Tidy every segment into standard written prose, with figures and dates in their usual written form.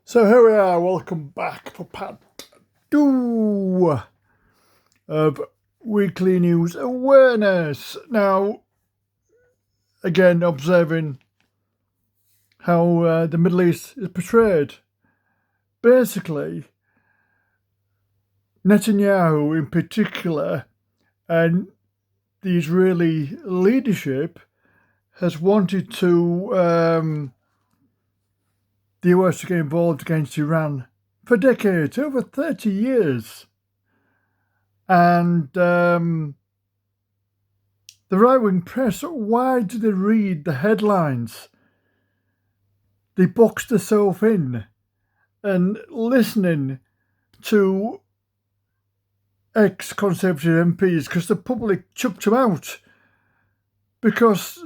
So here we are, welcome back for part 2 of Weekly News Awareness. Now, again, observing how the Middle East is portrayed. Basically, Netanyahu in particular and the Israeli leadership has wanted the US to get involved against Iran for decades, over 30 years. And the right-wing press, why do they read the headlines? They box themselves in and listening to ex-Conservative MPs because the public chucked them out because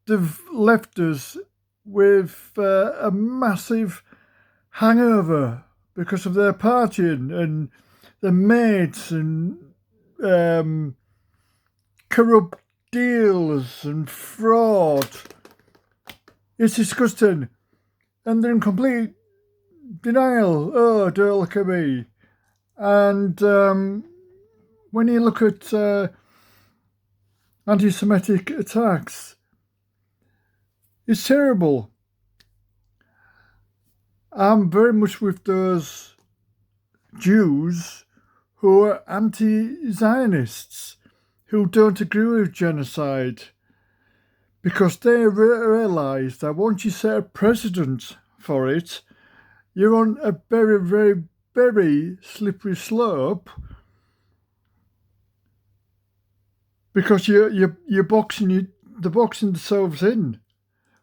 they've left us with a massive hangover because of their partying and their mates and corrupt deals and fraud. It's disgusting. And they're in complete denial. Oh, don't look at me. And when you look at anti-Semitic attacks, it's terrible. I'm very much with those Jews who are anti-Zionists, who don't agree with genocide, because they realise that once you set a precedent for it, you're on a very, very, very slippery slope, because you're boxing themselves in.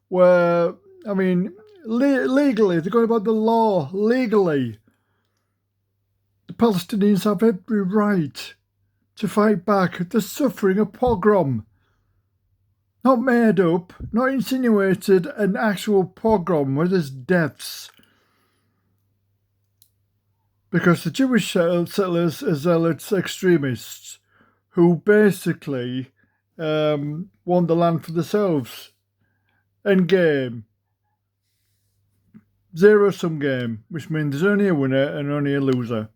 Where, I mean, legally, they're going about the law legally. The Palestinians have every right to fight back. They're suffering a pogrom. Not made up, not insinuated, an actual pogrom where there's deaths. Because the Jewish settlers are zealots extremists who basically want the land for themselves. End game. Zero-sum game, which means there's only a winner and only a loser.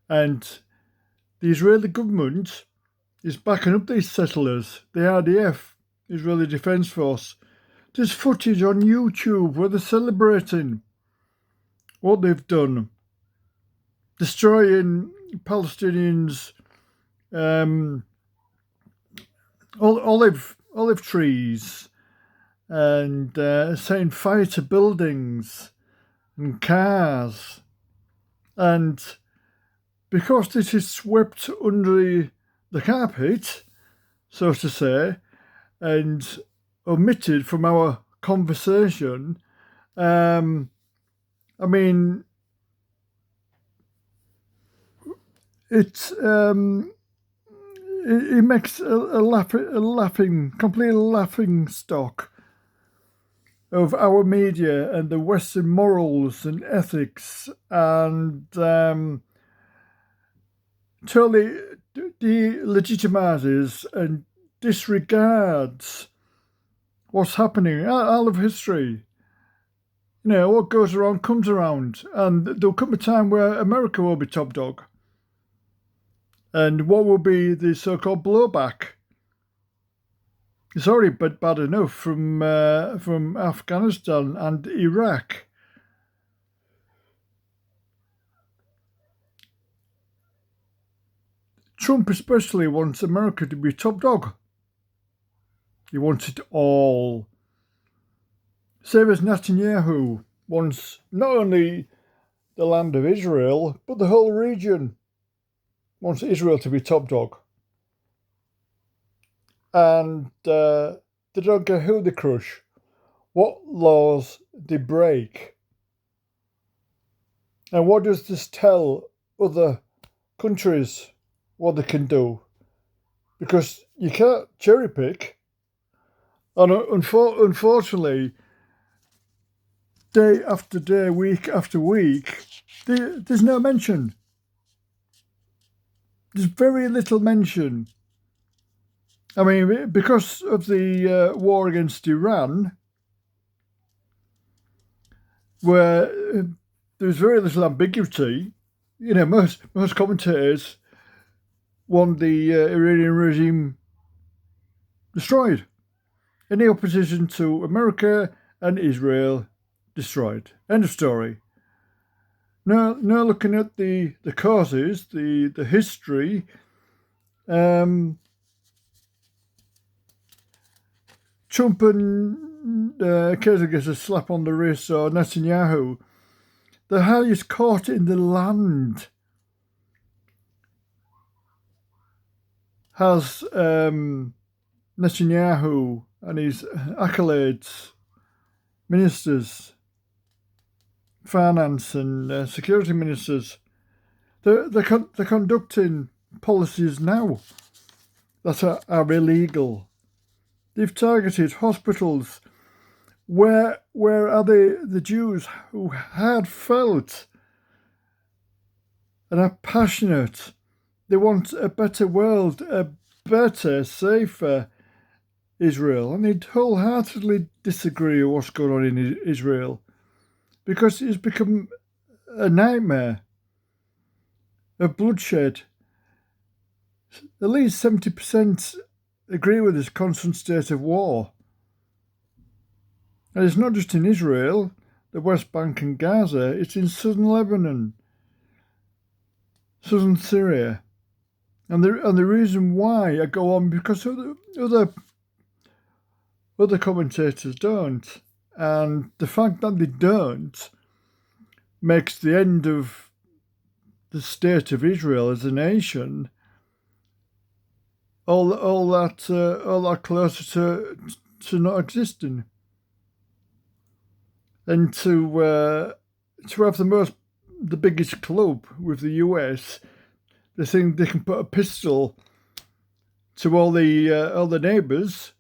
And the Israeli government is backing up these settlers, the RDF, Israeli Defence Force. There's footage on YouTube where they're celebrating what they've done, destroying Palestinians' olive trees, and setting fire to buildings and cars. And because this is swept under the carpet, so to say, and omitted from our conversation, I mean, it makes a complete laughing stock of our media and the Western morals and ethics, and totally delegitimizes and disregards what's happening, all of history. You know, what goes around comes around, and there'll come a time where America will be top dog. And what will be the so-called blowback? It's already bad enough from Afghanistan and Iraq. Trump especially wants America to be top dog. He wants it all. Same as Netanyahu wants not only the land of Israel, but the whole region. Wants Israel to be top dog. And they don't care who they crush, what laws they break. And what does this tell other countries what they can do? Because you can't cherry pick. And unfortunately, day after day, week after week, there's no mention. There's very little mention. I mean, because of the war against Iran, where there's very little ambiguity. Most commentators want the Iranian regime destroyed. Any opposition to America and Israel destroyed. End of story. Now looking at the causes, the history. Trump and occasionally gets a slap on the wrist, or Netanyahu, the highest court in the land, has Netanyahu and his accolades, ministers, finance and security ministers. They're conducting policies now that are illegal. They've targeted hospitals. Where are the Jews who had felt and are passionate? They want a better world, a better, safer Israel. And they wholeheartedly disagree with what's going on in Israel because it's become a nightmare of bloodshed. At least 70% agree with this constant state of war. And it's not just in Israel, the West Bank and Gaza, it's in southern Lebanon, southern Syria. And the reason why I go on, because other commentators don't. And the fact that they don't makes the end of the state of Israel as a nation all that closer to not existing. And to have the biggest club with the US, they think they can put a pistol to all the neighbours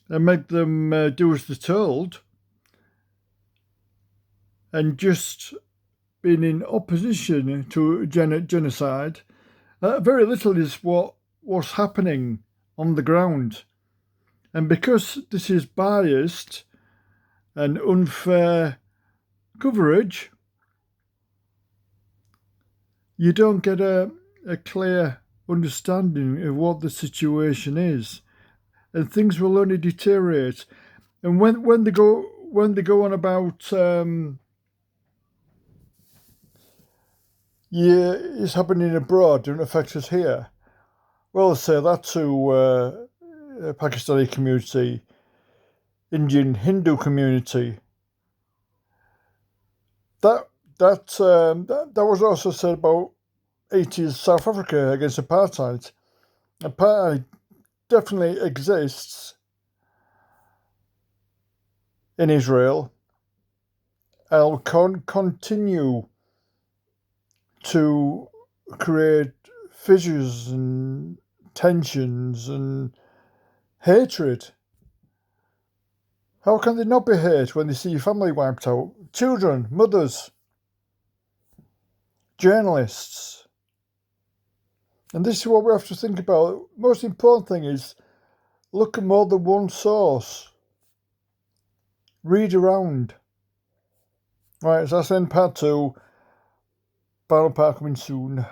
and make them do as they're told, and just being in opposition to genocide. Very little is what's happening on the ground, and because this is biased and unfair coverage, you don't get a clear understanding of what the situation is, and things will only deteriorate. And when they go on about it's happening abroad, don't affect us here. Well, I'll say that to Pakistani community, Indian Hindu community. That was also said about 80s South Africa against apartheid. Apartheid definitely exists in Israel and will continue to create fissures and tensions and hatred. How can they not be hate when they see your family wiped out? Children, mothers, journalists. And this is what we have to think about. Most important thing is look at more than one source. Read around. Right, so that's end part 2. Final part coming soon.